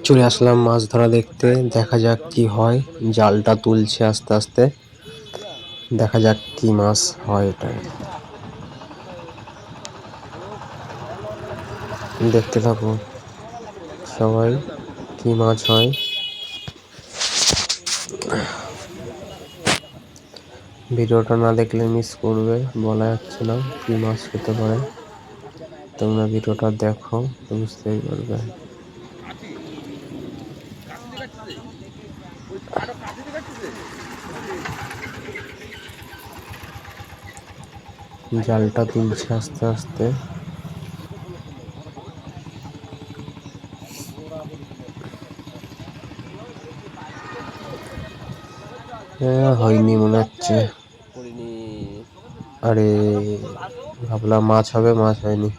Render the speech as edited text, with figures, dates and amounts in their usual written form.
চলে আসলাম মাছ ধরা দেখতে। দেখা যাক কি হয়। জালটা তুলছে আস্তে আস্তে। দেখা যাক কি মাছ হয়। এটা দেখতে থাকো সবাই, কি মাছ হয়। ভিডিওটা না দেখলে মিস করবে, বলা যাচ্ছে না কি মাছ হতে পারে। তোমরা ভিডিওটা দেখো, বুঝতেই পারবে। জালটা তুলছে আস্তে আস্তে। হয়নি মনে হচ্ছে। আরে ভাবলাম মাছ হবে, মাছ হয়নি।